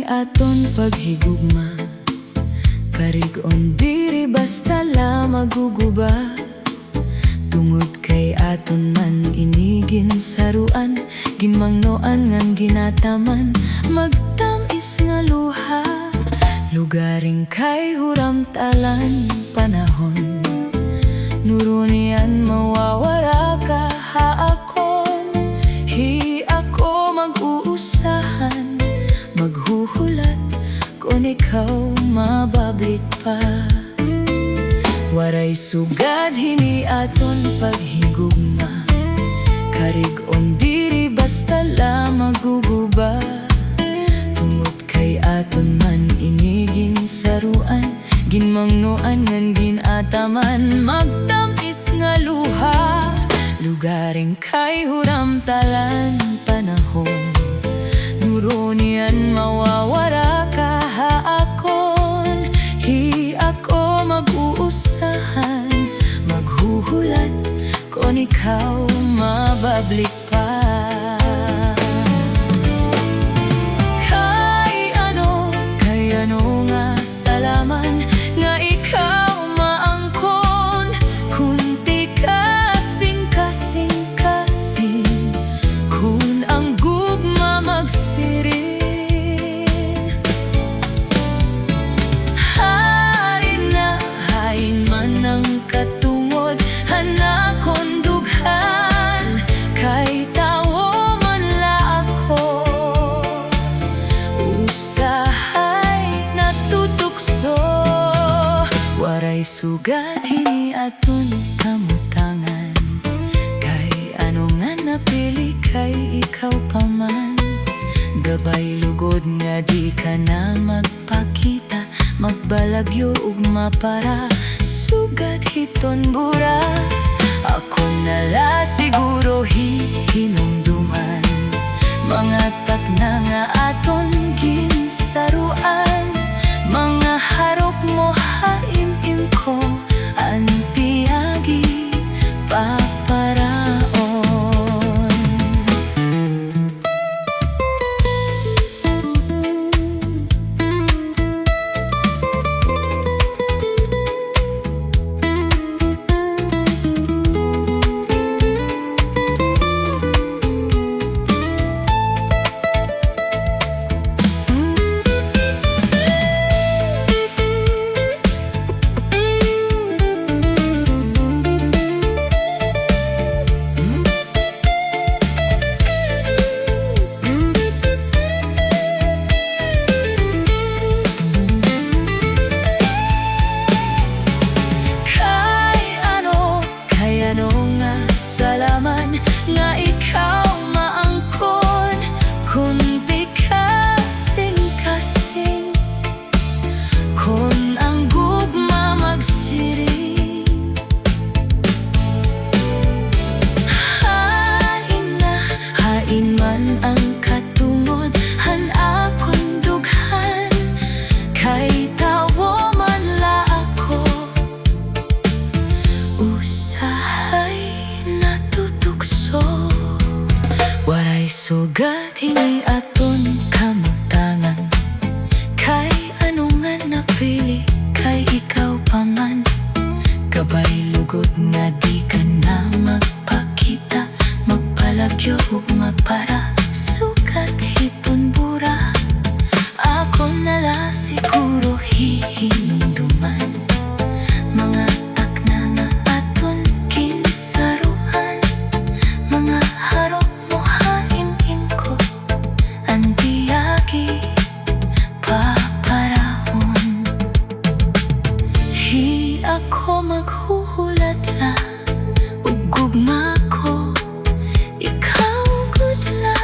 aton paghigugma, karigon diri basta la maguguba. Tungod kay aton man inigin saruan, ginmangnoan ngan ginataman, magtamis nga luha. Lugaring kay huramtalan panahon, nurunian mawawara ka haakon. Hi ako mag-uusahan, maghuhulat kung ikaw mabablik pa. Waray sugad hini aton paghigugma, karigon diri basta la maguguba. Tungod kay aton man inigin saruan, ginmangnoan ngan ginataman, magtamis nga luha. Lugaring kay huramtalan panahon, nurunian mawawara ka haakon. Hi ako mag-uusahan, maghuhulat kung ikaw mabablik pa. Kay ano nga salaman nga ikaw maangkon, kunti kasing kun ang gugma magsirin. Hain man ang katungod, hanakon dughan, kay tawo man la ako. Usahay natutukso, waray sugad hini aton kamutangan. Kay ano nga napili kay ikaw pa man, gabay lugod nga di ka na magpakita, magbalagyo ug mapara, sugad hiton bura. Ako nala siguro hinumduman, mga takna nga aton ginsaruan. Mga harap mo haimim ko, antiyagi paparaon. Salaman nga ikaw maangkon, kunti kasing kun ang gugma magsiring. Hain man ang katungod, hanakon dughan, kay tawo man la ako. Natutukso, waray sugad hini aton kamutangan. Kay ano nga napili kay ikaw pa man, gabay lugod nga di ka na magpakita, magpalagyo ug mapara, sugad hiton bura. Ako nala siguro hinumduman, mga takna nga aton ginsaruan. Mga harap mo haimim ko, antiyagi paparaon. Hi ako maghuhulat la, ug gugma ko, ikaw good la.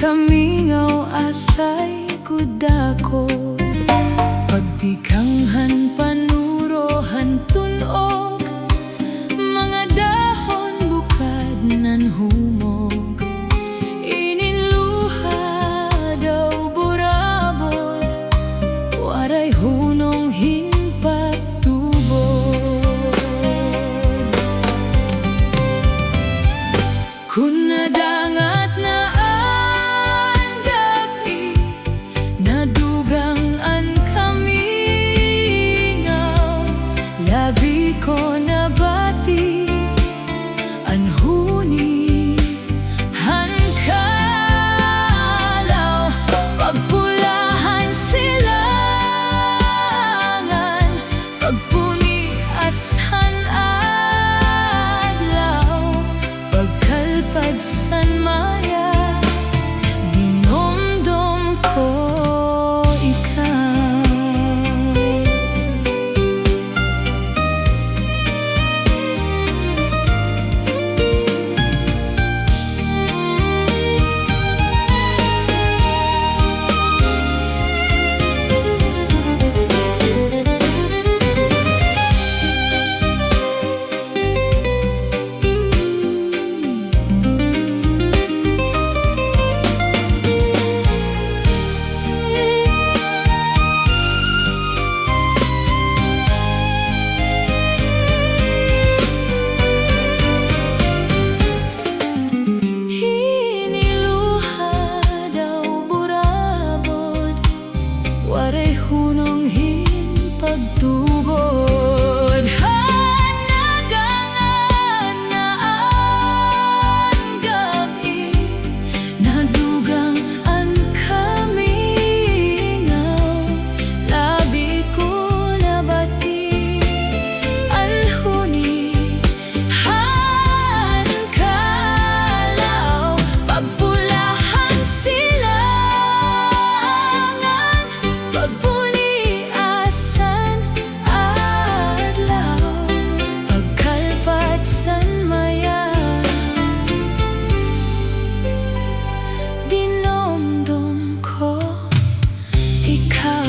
kamingaw asay kudako, pagdikanghan panurohan tunog, mga dahon bukad nan humog, iniluha daw burabot, waray hunong hinpagtubod. Kun nadangat na ang gabi, nadugang ang kamingaw, labi ko nabati ang huni hankalaw, pagpulahan silangan, pagpuni asan adlaw, pagkalpad san maya, dinomdom ko ikaw. Waray hunong hinpagtubod, hanagangan na ang gabi, nadugang ang kamingaw, labi ko nabati ang huni hankalaw, pagpulahan silangan, pagpuni asan adlaw, pagkalpad san maya, dinomdom ko ikaw.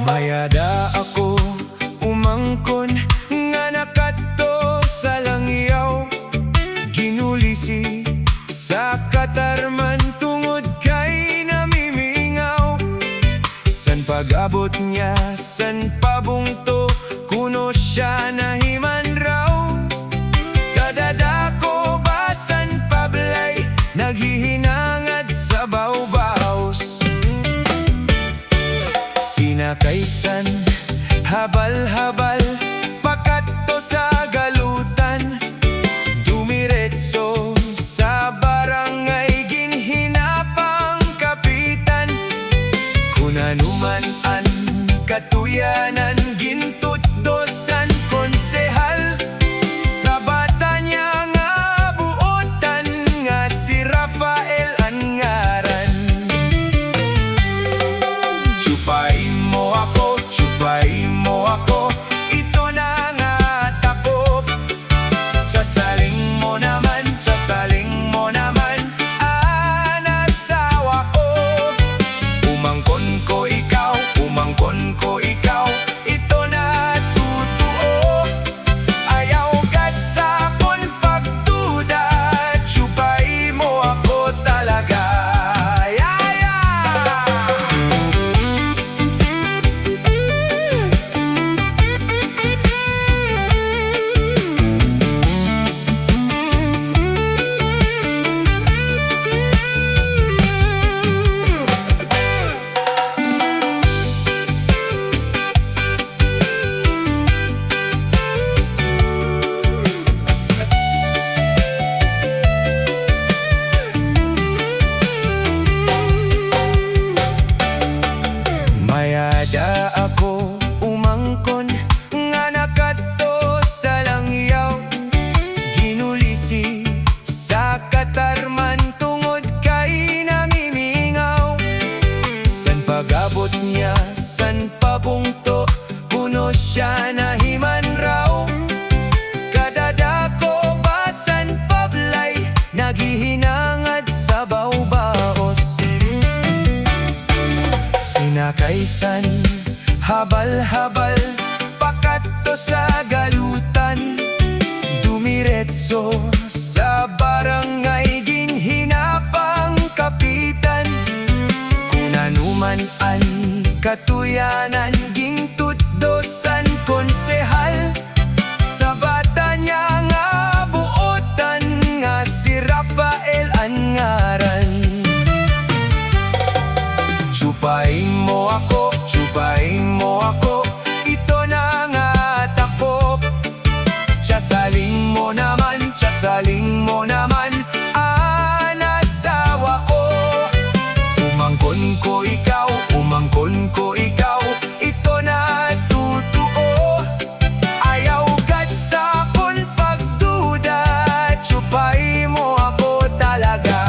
Mayada ako umangkon nga nakadto sa langyaw, ginulisi sa katarman tungod kay namimingaw. San pag-abot niya, san pabungto, kuno siya nahiman raw. Kadadako basan pablay, naghihinangad sa bawbaos. Sinakaysan, habal-habal, pakadto sa galutan, dumiretso sa barangay, ginhinapang kapitan. Kung anuman ang katuyanan, gintutdosan konsehal, sa bata niya nga buotan, nga si Rafael ang ngaran. Tsupain mo ako, ito na nga tako. kinakaisan, habal-habal, pakato sa galutan, dumiretso sa barangay, ginhinapang kapitan. Kung anuman an katuyanan, gintutdosan konsehal, sa bata niya nga buotan, nga si Rafael ang ngaran. Tsupain mo ako, ito na nga takop. Tsasaling mo naman, ang asawa ko. Umangkon ko ikaw, ito na totoo. Ayaw kat sa akon pagduda, tsupain mo ako talaga.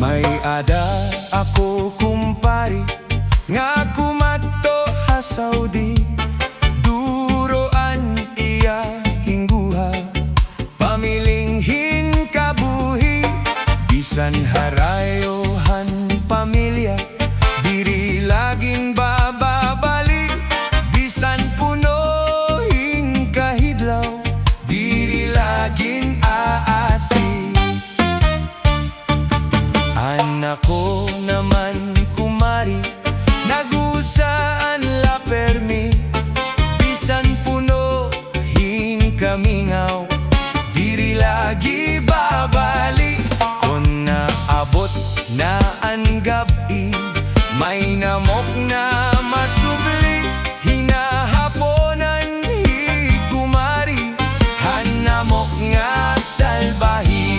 May ada ako kumpari, nga kumato ha Saudi. Duroan iya hingguha, pamilinghin kabuhi. Bisan harayohan pamilya, diri laging bababali. Bisan punohin kahidlaw, diri laging aasi. Anak ko naman kumari, nagusaan la permi. Bisan puno hinkamingaw, diri lagi babali. Kung naabot na ang gabi, may namok na masubli. Hinahaponan hikumari, hanamok nga salbahi.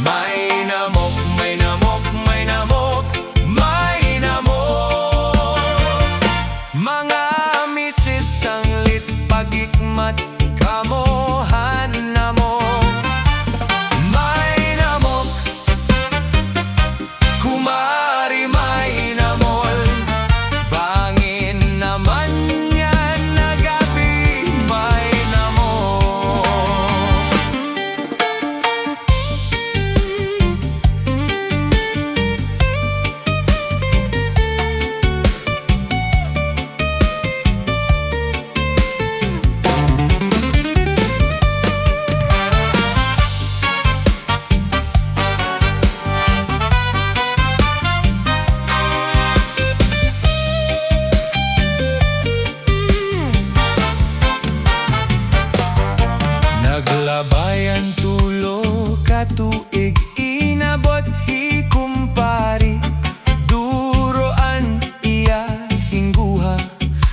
May namok, may namok, may namok, may namok. Mga misis ang lit pagikmat, kamohan namok. May namok, kumari may namol. Bangin naman yan na gabi, may namok. Naglabayan tulo katuig, inabot hikumpari. Duroan iya hingguha,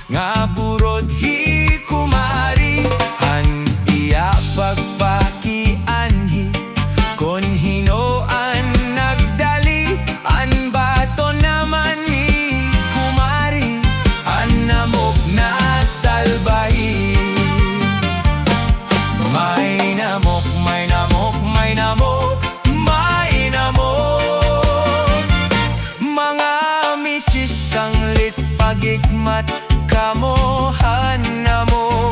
nga burod hikumari. Han iya pagpakianhi, kon hinoan nagdali. An bato naman hikumari, an namok na salbahi. May namok, may namok, may namok, may namok. Mga misis ang lit pagikmat, kamohan namok.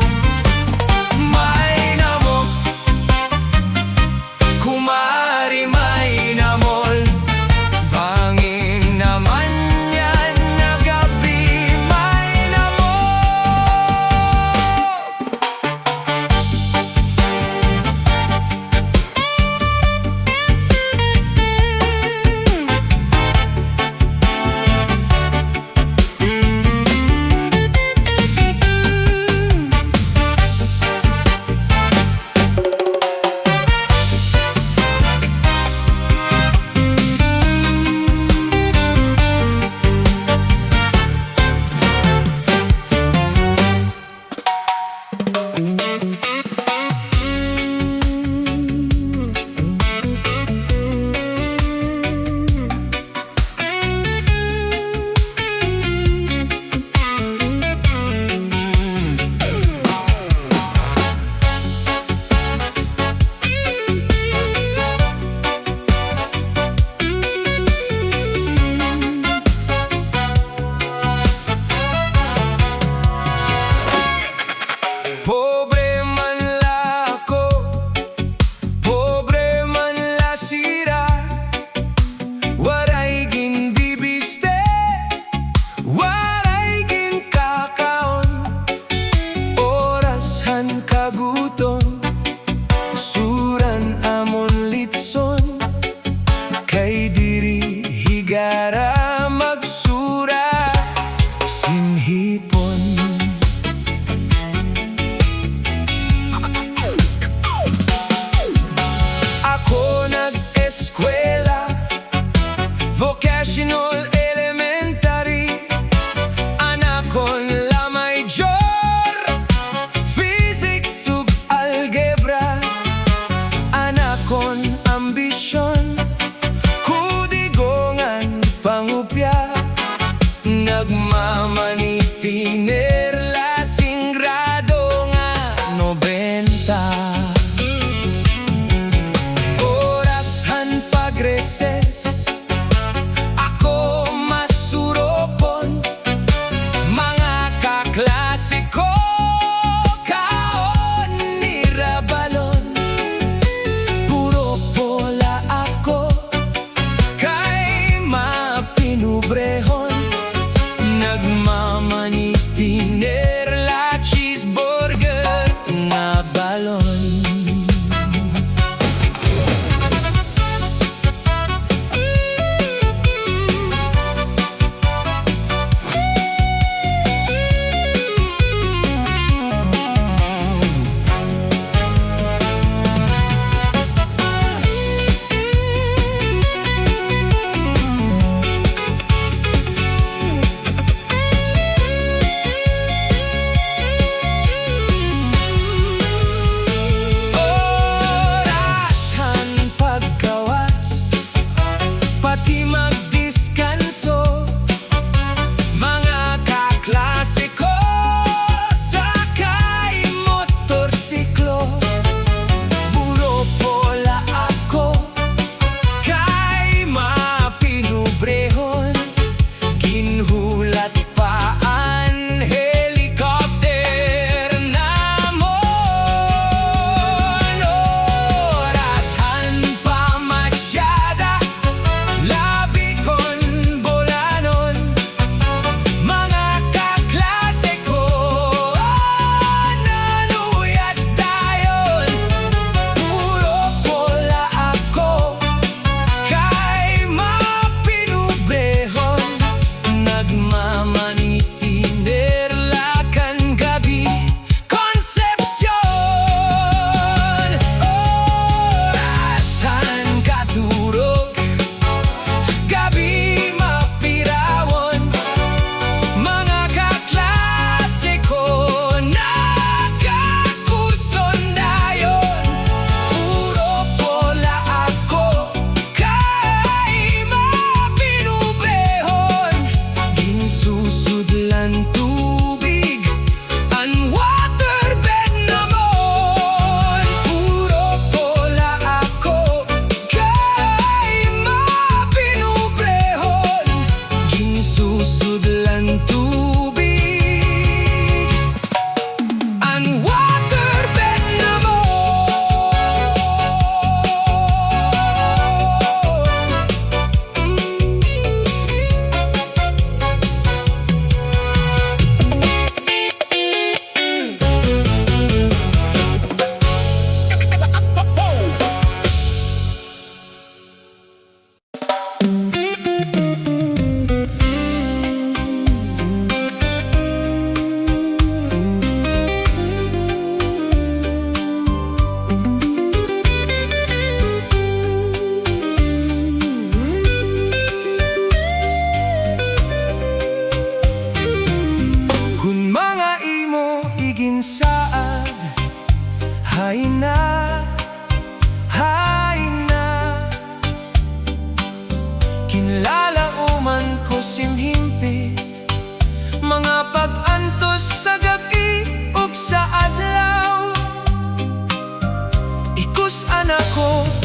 May namok,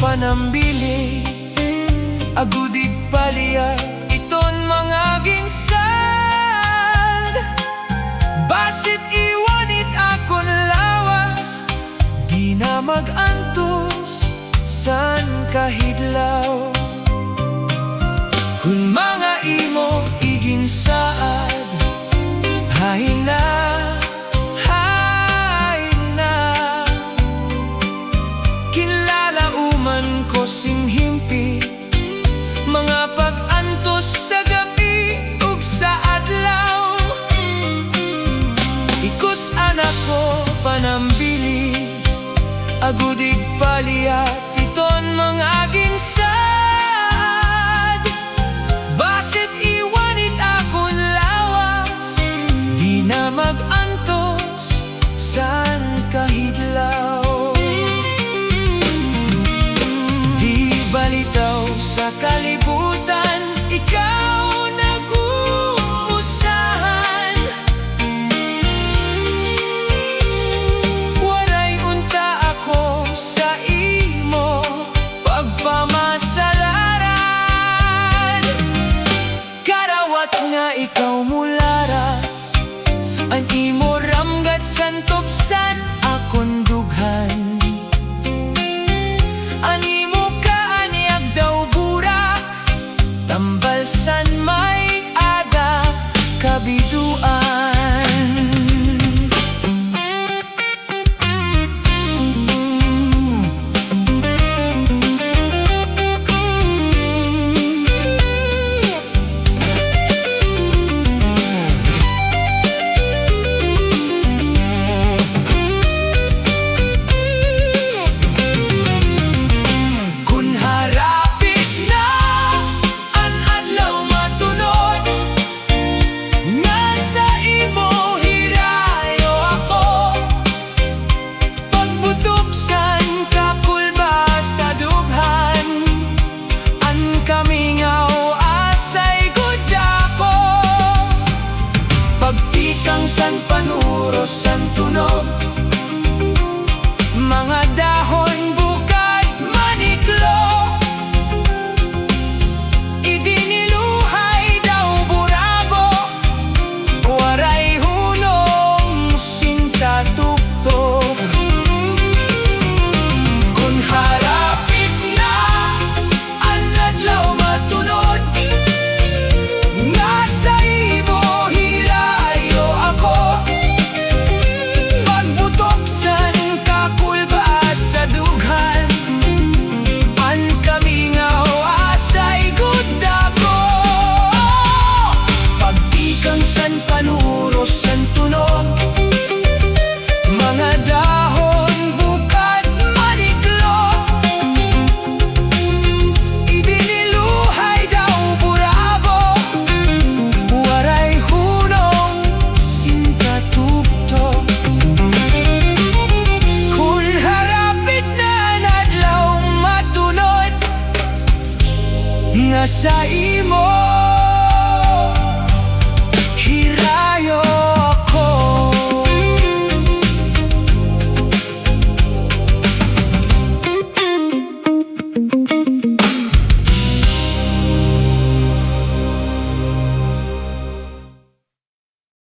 panambili agudig paliyag iton mga ginsad. Basit iwanit akon lawas, di na mag-antos san kahidlaw. Kung mga imo iginsaad, hay na, kinlalauman ko simhimpit mga pag-antos sa gabi ug sa adlaw. Ikus anak ko panambili agudig paliyat iton mga ginsad. Basit iwanit akon lawas, di na mag-antos san kahidlaw. Di balitaw sa kalibutan, ikaw